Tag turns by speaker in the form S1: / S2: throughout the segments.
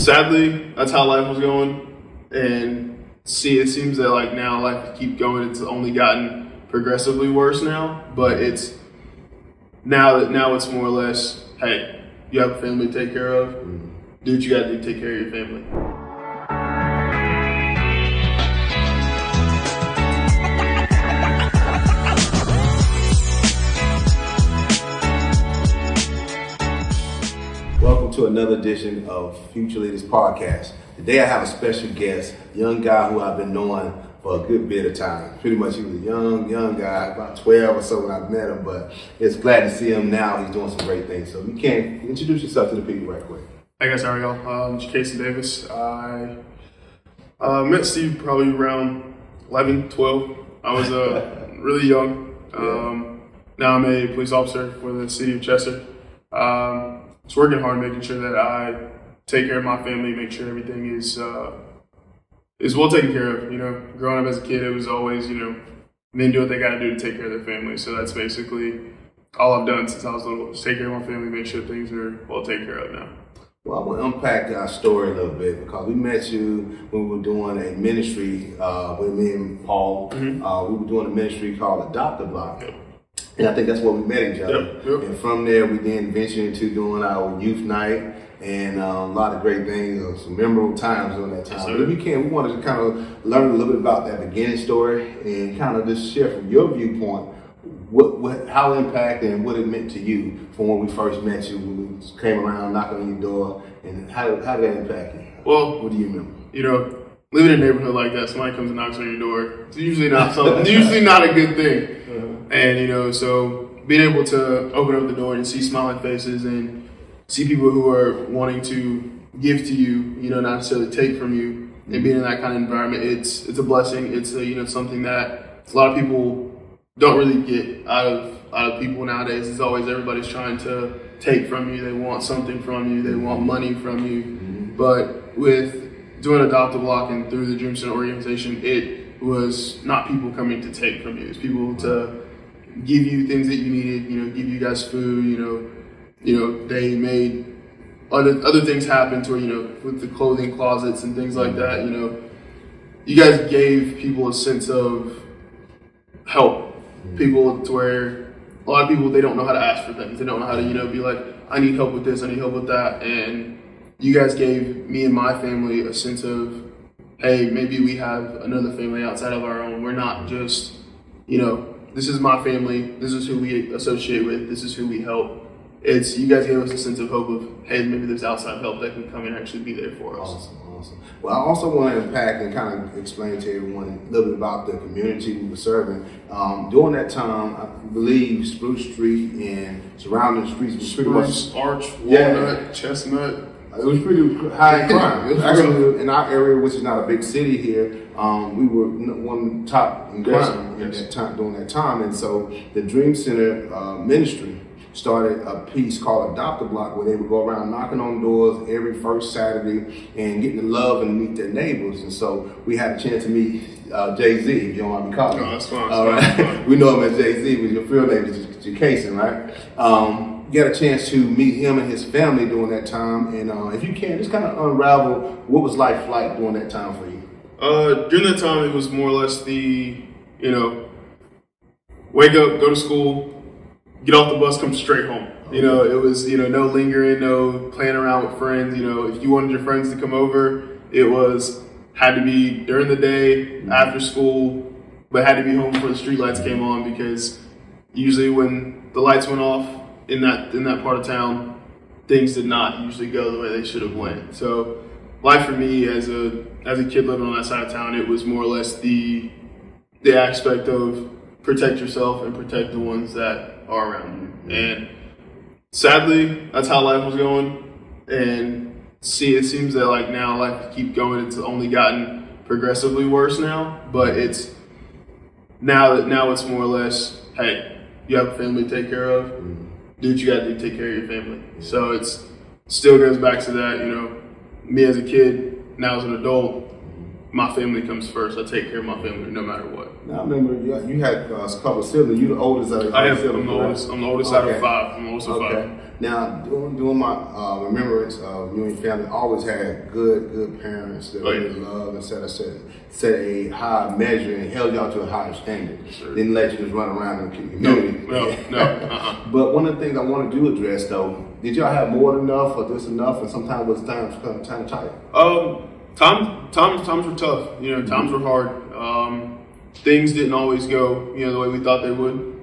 S1: Sadly, that's how life was going, and it seems that like now life keep going. It's only gotten progressively worse now, but it's now it's more or less, hey, you have a family to take care of. Do what you got to do to take care of your family.
S2: Welcome to another edition of Future Leaders Podcast. Today I have a special guest, a young guy who I've been knowing for a good bit of time. Pretty much he was a young guy, about 12 or so when I met him, but it's glad to see him now. He's doing some great things. So you can introduce yourself to the people right quick.
S1: Hey guys, how are y'all? I'm JAKASON Davis. I met Steve probably around 11, 12. I was really young. Now I'm a police officer for the city of Chester. Just working hard, making sure that I take care of my family, make sure everything is well taken care of. You know, growing up as a kid, it was always, men do what they got to do to take care of their family. So that's basically all I've done since I was little, just take care of my family, make sure things are well taken care of now.
S2: Well, I want to unpack our story a little bit because we met you when we were doing a ministry with me and Paul. We were doing a ministry called Adopt a Block.
S1: Yep.
S2: And I think that's where we met each other.
S1: Yep.
S2: And from there, we then ventured into doing our youth night and a lot of great things, some memorable times during that time.
S1: Yes,
S2: but if you can, we wanted to kind of learn a little bit about that beginning story and kind of just share from your viewpoint how it impacted and what it meant to you from when we first met you, when we came around knocking on your door, and how did that impact you?
S1: Well,
S2: what do you remember?
S1: Living in a neighborhood like that, somebody comes and knocks on your door, it's usually not a good thing. And, so being able to open up the door and see smiling faces and see people who are wanting to give to you, not necessarily take from you, and being in that kind of environment, it's a blessing. It's something that a lot of people don't really get out of people nowadays. It's always everybody's trying to take from you. They want something from you. They want money from you. But with doing Adopt a Block and through the Dream Center organization, it was not people coming to take from you. It's people to give you things that you needed. Give you guys food. They made other things happen to where with the clothing closets and things like that. You guys gave people a sense of help. People to where a lot of people, they don't know how to ask for things. They don't know how to be like, I need help with this, I need help with that. And you guys gave me and my family a sense of, hey, maybe we have another family outside of our own. We're not just, this is my family, this is who we associate with, this is who we help. You guys gave us a sense of hope of, hey, maybe there's outside help that can come and actually be there for us.
S2: Awesome. Well, I also want to unpack and kind of explain to everyone a little bit about the community we were serving. During that time, I believe Spruce Street and surrounding streets was pretty much
S1: Arch, Walnut, Chestnut.
S2: It was pretty high in crime. Actually, in our area, which is not a big city here, we were one top in crime during that time. And so the Dream Center ministry started a piece called Adopt a Block, where they would go around knocking on doors every first Saturday and getting to love and meet their neighbors. And so we had a chance to meet Jay-Z, if you don't want me calling him.
S1: No, that's fine.
S2: All right. We know him as Jay-Z, but your real name is JAKASON, right? Got a chance to meet him and his family during that time. And if you can, just kind of unravel what was life like during that time for you.
S1: During that time, it was more or less the, wake up, go to school, get off the bus, come straight home. It was, no lingering, no playing around with friends. If you wanted your friends to come over, had to be during the day, after school, but had to be home before the street lights came on, because usually when the lights went off in that part of town, things did not usually go the way they should have went. So life for me as a kid living on that side of town, it was more or less the aspect of protect yourself and protect the ones that are around you. And sadly, that's how life was going. And it seems that like now life keep going. It's only gotten progressively worse now. But it's now it's more or less, hey, you have a family to take care of. Do what you got to do to take care of your family. So it's still goes back to that. Me as a kid, now as an adult, my family comes first. I take care of my family no matter what.
S2: Now I remember you had a couple of siblings. You the oldest out of
S1: I'm the oldest out of five. I'm the oldest of five.
S2: Now, doing my remembrance of you and your family, always had good parents that really loved and set a high measure and held y'all to a higher standard.
S1: Sure.
S2: Didn't let you just run around in the community.
S1: No.
S2: But one of the things I want to do address though, did y'all have more than enough or just enough, and sometimes was times tight?
S1: Times were tough. You know, times were hard. Things didn't always go, you know, the way we thought they would.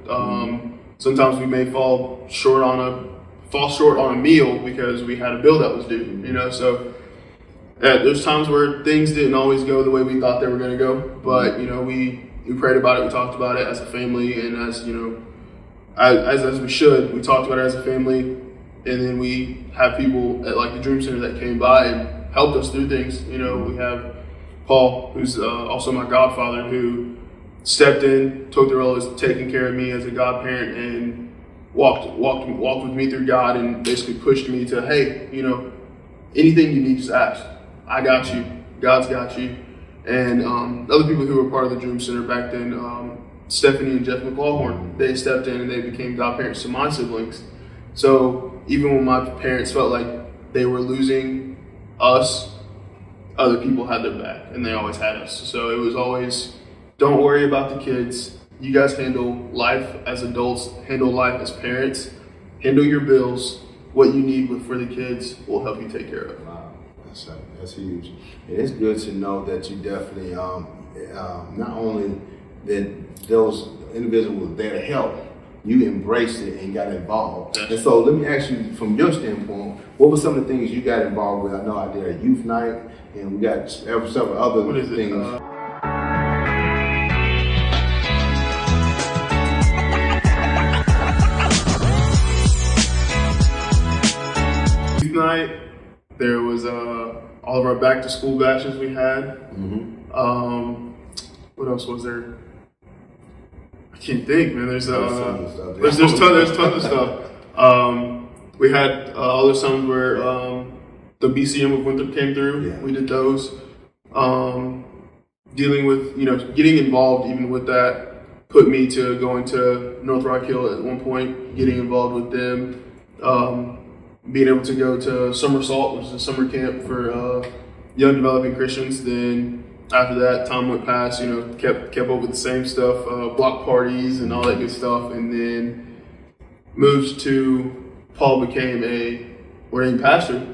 S1: Sometimes we may fall short on a meal because we had a bill that was due. You know, so there's times where things didn't always go the way we thought they were going to go. But you know, we prayed about it, we talked about it as a family, and as you know, as we should. We talked about it as a family, and then we have people at like the Dream Center that came by and helped us through things. You know, we have Paul, who's also my godfather, who stepped in, took the role of taking care of me as a godparent, and walked with me through God, and basically pushed me to, hey, you know, anything you need, just ask. I got you. God's got you. And other people who were part of the Dream Center back then, Stephanie and Jeff McLaughlin, they stepped in and they became godparents to my siblings. So even when my parents felt like they were losing us, other people had their back, and they always had us. So it was always, don't worry about the kids. You guys handle life as adults, handle life as parents, handle your bills. What you need for the kids, we'll help you take care of.
S2: Wow, that's huge. And it's good to know that you definitely, not only that those individuals were there to help, you embraced it and got involved. Yes. And so let me ask you, from your standpoint, what were some of the things you got involved with? I know I did a youth night, and we got several other things.
S1: Night, there was all of our back to school batches we had. What else was there? I can't think, man. There's tons of stuff. We had other summers where the BCM of Winthrop came through. Yeah. We did those. Dealing with, you know, getting involved even with that put me to going to North Rock Hill at one point, getting involved with them. Being able to go to Summer Salt, which is a summer camp for young developing Christians. Then after that, time went past, you know, kept up with the same stuff, block parties and all that good stuff. And then moved to, Paul became a ordained pastor,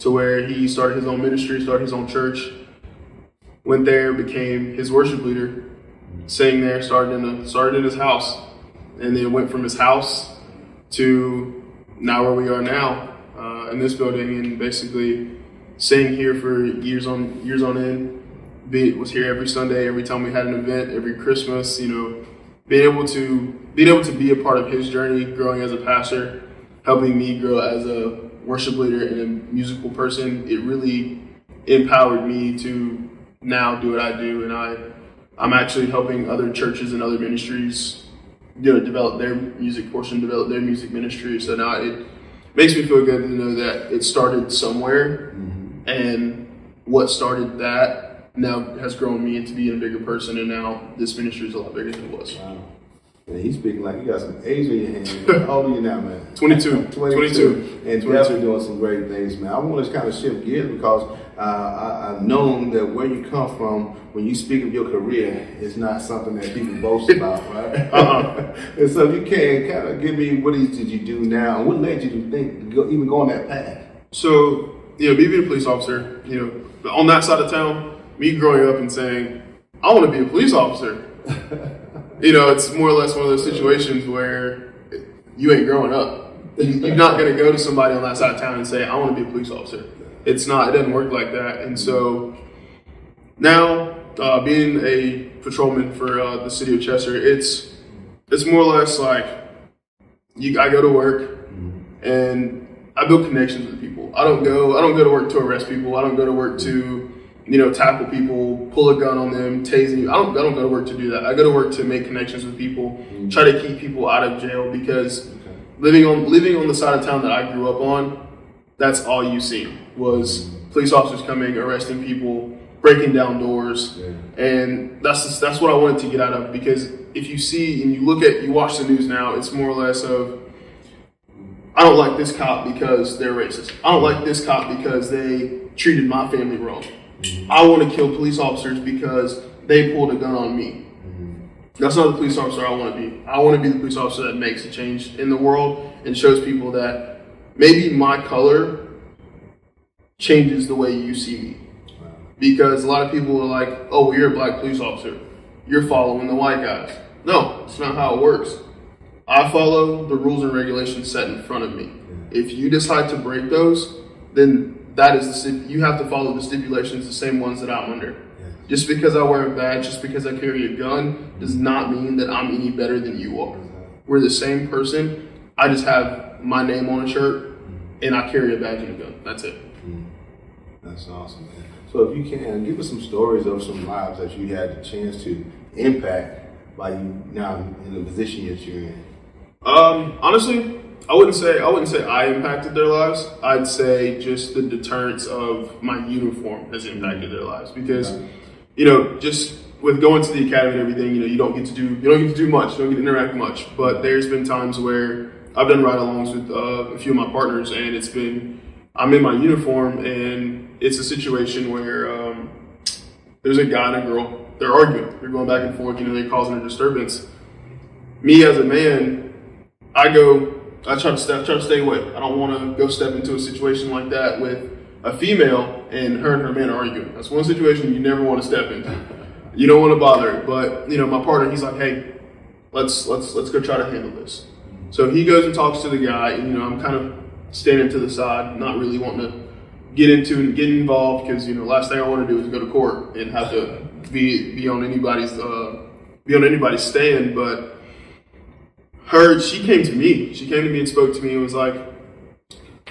S1: to where he started his own ministry, started his own church. Went there, became his worship leader, sang there, started in his house, and then went from his house to now where we are now, in this building, and basically staying here for years on end. Was here every Sunday, every time we had an event, every Christmas. You know, being able to be a part of his journey, growing as a pastor, helping me grow as a worship leader and a musical person. It really empowered me to now do what I do, and I'm actually helping other churches and other ministries, you know, develop their music portion, develop their music ministry. So now it makes me feel good to know that it started somewhere, and what started that now has grown me into being a bigger person, and now this ministry is a lot bigger than it was.
S2: Wow. And he's speaking like you got some age in your hand. How old are you now, man?
S1: 22.
S2: And
S1: 22.
S2: Definitely doing some great things, man. I want to kind of shift gears because I've known that where you come from, when you speak of your career, it's not something that people boast about, right? And so you can kind of give me, what did you do now, and what led you to think, even go on that path?
S1: So, you know, me being a police officer, you know, on that side of town, me growing up and saying, I want to be a police officer. You know, it's more or less one of those situations where you ain't growing up. You're not going to go to somebody on that side of town and say, I want to be a police officer. It doesn't work like that. And so now, being a patrolman for the city of Chester, it's more or less like I go to work and I build connections with people. I don't go to work to arrest people. I don't go to work to, you know, tackle people, pull a gun on them, tase them. I don't go to work to do that. I go to work to make connections with people, try to keep people out of jail, because living on the side of town that I grew up on, that's all you see was police officers coming, arresting people, breaking down doors, and that's what I wanted to get out of. Because if you see and you watch the news now, it's more or less of I don't like this cop because they're racist. I don't like this cop because they treated my family wrong. I want to kill police officers because they pulled a gun on me. That's not the police officer I want to be. I want to be the police officer that makes a change in the world and shows people that maybe my color changes the way you see me. Because a lot of people are like, oh, well, you're a black police officer. You're following the white guys. No, it's not how it works. I follow the rules and regulations set in front of me. If you decide to break those, then that is you have to follow the stipulations, the same ones that I'm under. Just because I wear a badge, just because I carry a gun, does not mean that I'm any better than you are. We're the same person. I just have my name on a shirt, and I carry a badge and a gun. That's it.
S2: That's awesome, man. So if you can, give us some stories of some lives that you had the chance to impact by you now in the position that you're in.
S1: Honestly, I wouldn't say I impacted their lives. I'd say just the deterrence of my uniform has impacted their lives because, just with going to the academy and everything, you don't get to do much, you don't get to interact much. But there's been times where I've done ride-alongs with a few of my partners, and I'm in my uniform, and it's a situation where there's a guy and a girl. They're arguing. They're going back and forth. They're causing a disturbance. Me as a man, I try to stay away. I don't want to go step into a situation like that with a female and her man are arguing. That's one situation you never want to step into. You don't want to bother it. But my partner, he's like, hey, let's go try to handle this. So he goes and talks to the guy, and I'm kind of standing to the side, not really wanting to get involved because last thing I want to do is go to court and have to be on anybody's stand. But she came to me. She came to me and spoke to me and was like,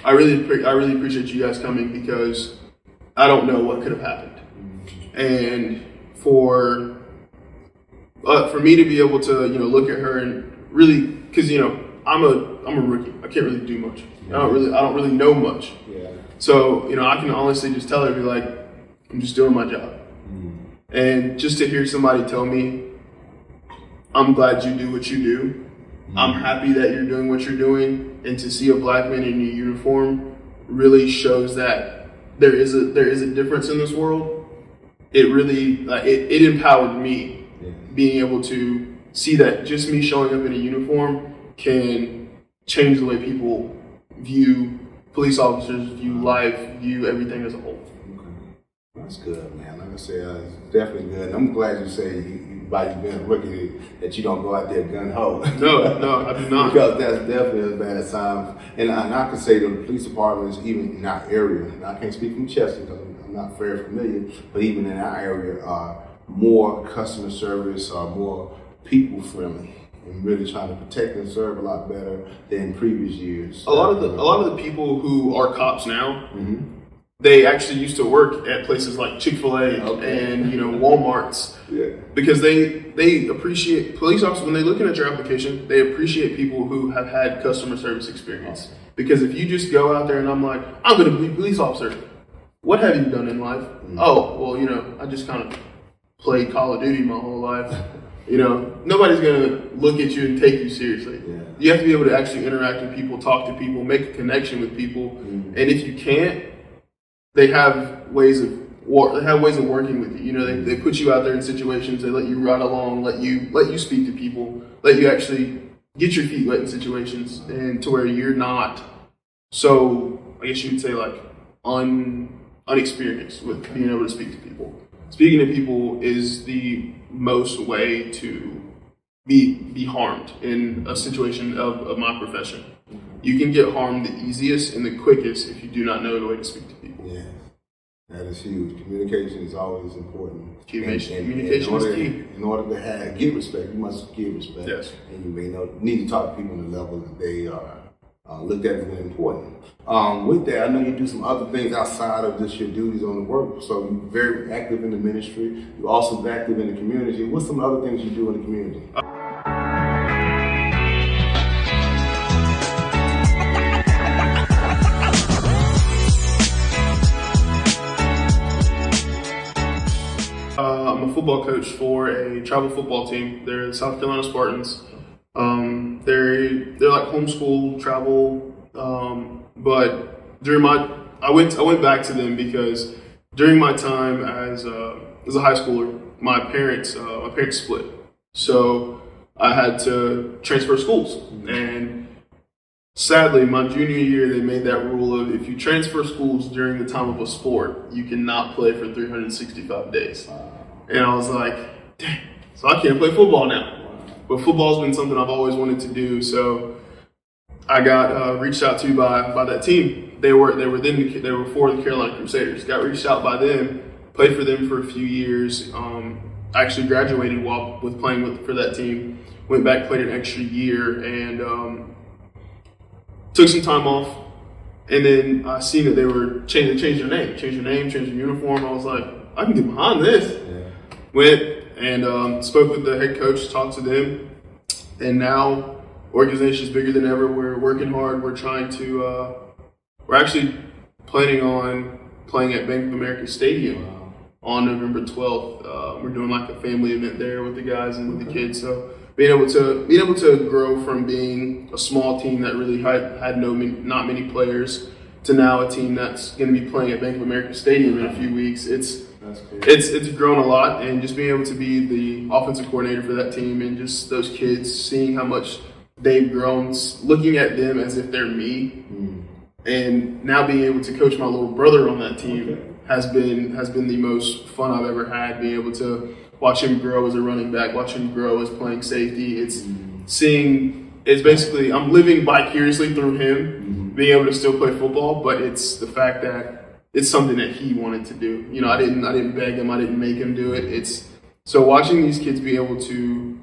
S1: I really appreciate you guys coming because I don't know what could have happened. And for me to be able to look at her and really, because I'm a rookie. I can't really do much. I don't really know much. Yeah. So I can honestly just tell her, be like, I'm just doing my job. And just to hear somebody tell me, I'm glad you do what you do. I'm happy that you're doing what you're doing, and to see a black man in a uniform really shows that there is a difference in this world. It really it empowered me, being able to see that just me showing up in a uniform can change the way people view police officers, view life, view everything as a whole.
S2: That's good, man. Like I said, it's definitely good. And I'm glad you say by you being a rookie that you don't go out there gun ho.
S1: No, I do not.
S2: Because that's definitely a bad sign. And I can say the police departments, even in our area, and I can't speak from Chester because I'm not very familiar, but even in our area, are more customer service, are more people friendly, and really trying to protect and serve a lot better than previous years.
S1: A lot of the people who are cops now. They actually used to work at places like Chick-fil-A and Walmarts because they appreciate police officers when they're looking at your application. They appreciate people who have had customer service experience, because if you just go out there and I'm like, I'm going to be a police officer, what have you done in life? Oh, well, I just kind of played Call of Duty my whole life. Nobody's going to look at you and take you seriously. You have to be able to actually interact with people, talk to people, make a connection with people, and if you can't, they have ways of working with you. They put you out there in situations. They let you ride along, let you speak to people, let you actually get your feet wet in situations, and to where you're not so, I guess you would say, like unexperienced with being able to speak to people. Speaking to people is the most way to be harmed in a situation of my profession. You can get harmed the easiest and the quickest if you do not know the way to speak to people.
S2: Yeah, that is huge. Communication is always important.
S1: Communication is key.
S2: In order to give respect, you must give respect.
S1: Yes.
S2: And you may need to talk to people on the level that they are looked at as being important. With that, I know you do some other things outside of just your duties on the work. So you're very active in the ministry. You're also active in the community. What's some other things you do in the community?
S1: I'm a football coach for a travel football team. They're the South Carolina Spartans. They're like homeschool travel But during I went back to them because during my time as a high schooler, my parents split, so I had to transfer schools, and sadly, my junior year they made that rule of if you transfer schools during the time of a sport, you cannot play for 365 days, and I was like, dang, so I can't play football now. But football's been something I've always wanted to do, so I got reached out to by that team. They were for the Carolina Crusaders. Got reached out by them, played for them for a few years. I actually graduated with playing for that team. Went back, played an extra year, and took some time off. And then I seen that they were changed their name, changed their uniform. I was like, I can get behind this. Yeah. Went and spoke with the head coach, talked to them, and now organization's bigger than ever. We're working hard. We're trying to. We're actually planning on playing at Bank of America Stadium on November 12th. We're doing like a family event there with the guys and with the kids. So being able to grow from being a small team that really had not many players to now a team that's going to be playing at Bank of America Stadium in a few weeks. It's grown a lot, and just being able to be the offensive coordinator for that team and just those kids, seeing how much they've grown, looking at them as if they're me, and now being able to coach my little brother on that team has been the most fun I've ever had. Being able to watch him grow as a running back, watch him grow as playing safety. It's basically I'm living vicariously through him, being able to still play football, but it's the fact that it's something that he wanted to do. You know, I didn't beg him, I didn't make him do it. So watching these kids be able to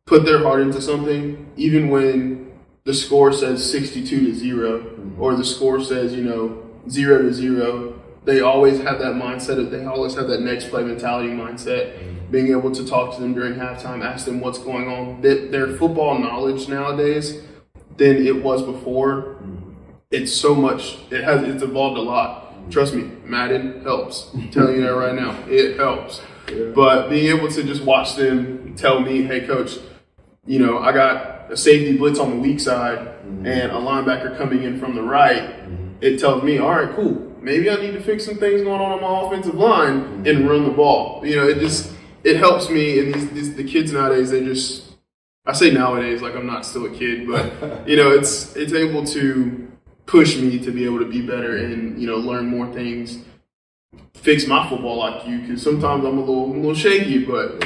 S1: put their heart into something, even when the score says 62-0, or the score says, 0-0, they always have that mindset. They always have that next play mentality mindset. Being able to talk to them during halftime, ask them what's going on. Their football knowledge nowadays than it was before. It's so much. It's evolved a lot. Trust me, Madden helps. I'm telling you that right now. It helps. Yeah. But being able to just watch them tell me, hey, coach, I got a safety blitz on the weak side and a linebacker coming in from the right, it tells me, all right, cool. Maybe I need to fix some things going on my offensive line and run the ball. It helps me. And the kids nowadays, I say nowadays like I'm not still a kid, but, it's able to push me to be able to be better and, learn more things, fix my football IQ, because sometimes I'm a little shaky, but,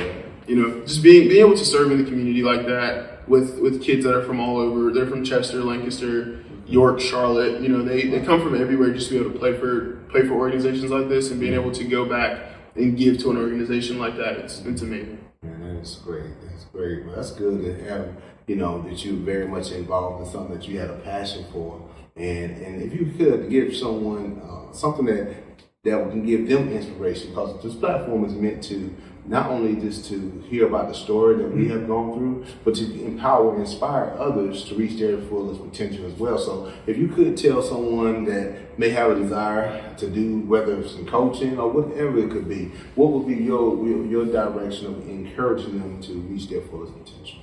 S1: just being able to serve in the community like that with kids that are from all over. They're from Chester, Lancaster, York, Charlotte. They come from everywhere just to be able to play for organizations like this, and being able to go back and give to an organization like that, it's amazing.
S2: Man, that's great. That's great. Well, that's good to have, that you're very much involved in something that you had a passion for. And if you could give someone something that can give them inspiration, because this platform is meant to not only just to hear about the story that we have gone through, but to empower and inspire others to reach their fullest potential as well. So if you could tell someone that may have a desire to do, whether it's in coaching or whatever it could be, what would be your direction of encouraging them to reach their fullest potential?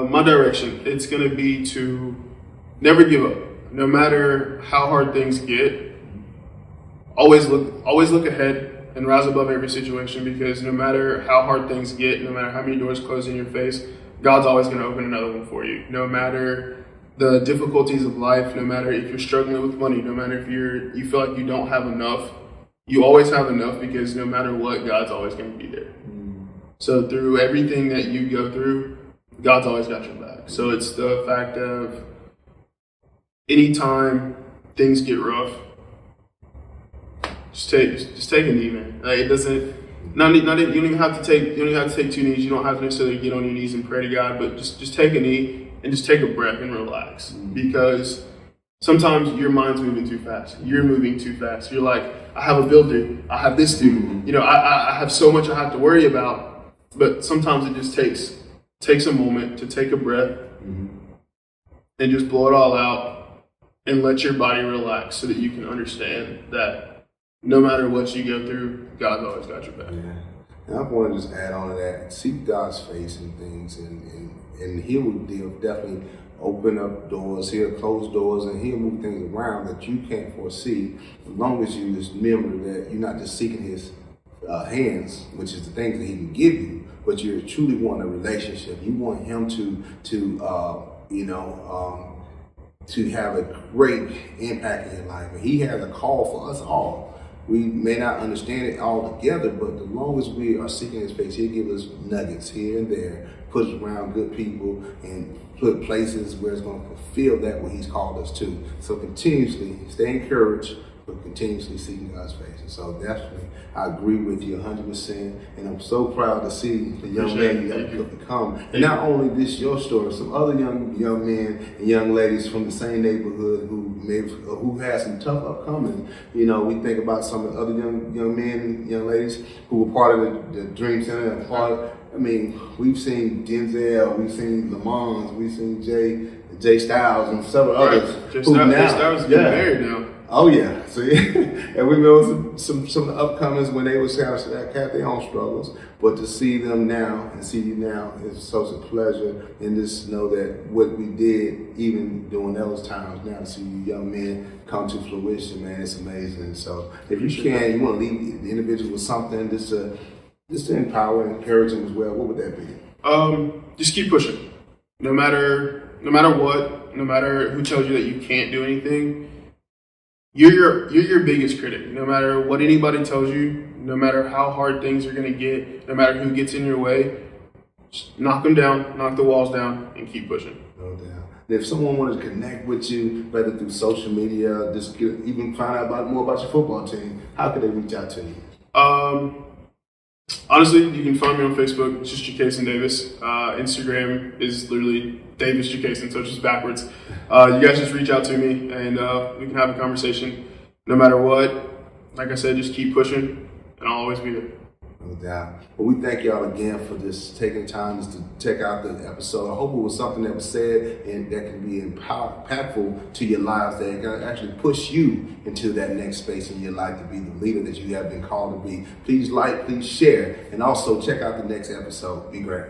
S1: My direction, it's going to be to never give up. No matter how hard things get, always look ahead and rise above every situation, because no matter how hard things get, no matter how many doors close in your face, God's always going to open another one for you. No matter the difficulties of life, no matter if you're struggling with money, no matter if you feel like you don't have enough, you always have enough, because no matter what, God's always going to be there. So through everything that you go through, God's always got your back. So it's the fact of anytime things get rough, just take a knee, man. Like, it doesn't. You don't even have to take 2 knees. You don't have to necessarily get on your knees and pray to God, but just take a knee and just take a breath and relax. Because sometimes your mind's moving too fast. You're moving too fast. You're like, I have a bill due. I have this due. I have so much I have to worry about. But sometimes it just takes a moment to take a breath and just blow it all out and let your body relax, so that you can understand that no matter what you go through, God's always got your back.
S2: Yeah. And I want to just add on to that, seek God's face in things, and He will definitely open up doors, he'll close doors, and he'll move things around that you can't foresee. As long as you just remember that you're not just seeking his hands, which is the things that he can give you, but you truly want a relationship. You want him to have a great impact in your life. And he has a call for us all. We may not understand it all together, but as long as we are seeking his face, he'll give us nuggets here and there, put us around good people, and put places where it's going to fulfill that what he's called us to. So continuously stay encouraged, but continuously seeking God's face. And so definitely, I agree with you 100%. And I'm so proud to see the young man you have become. And not only this your story, some other young men and young ladies from the same neighborhood who had some tough upcoming. You know, we think about some of the other young men and young ladies who were part of the Dream Center and I mean, we've seen Denzel, we've seen Lamont, we've seen Jay Styles and several others.
S1: Jay Styles is getting married now.
S2: Oh yeah, so yeah, and we know some of the upcomings when they was had their own struggles, but to see them now and see you now is such a pleasure, and just know that what we did even during those times, now to see you young men come to fruition, man, it's amazing. So if you can, you want to leave the individual with something just to empower and encourage them as well, what would that be?
S1: Just keep pushing, no matter what, no matter who tells you that you can't do anything. You're your biggest critic. No matter what anybody tells you, no matter how hard things are going to get, no matter who gets in your way, just knock them down, knock the walls down, and keep pushing.
S2: No doubt. And if someone wanted to connect with you, whether through social media, even find out more about your football team, how could they reach out to you?
S1: Honestly, you can find me on Facebook. It's just JAKASON Davis. Instagram is literally Davis JAKASON, so it's just backwards. You guys just reach out to me, and we can have a conversation. No matter what, like I said, just keep pushing, and I'll always be there.
S2: No doubt. Well, we thank y'all again for just taking time to check out the episode. I hope it was something that was said and that can be impactful to your lives, that can actually push you into that next space in your life to be the leader that you have been called to be. Please like, please share, and also check out the next episode. Be great.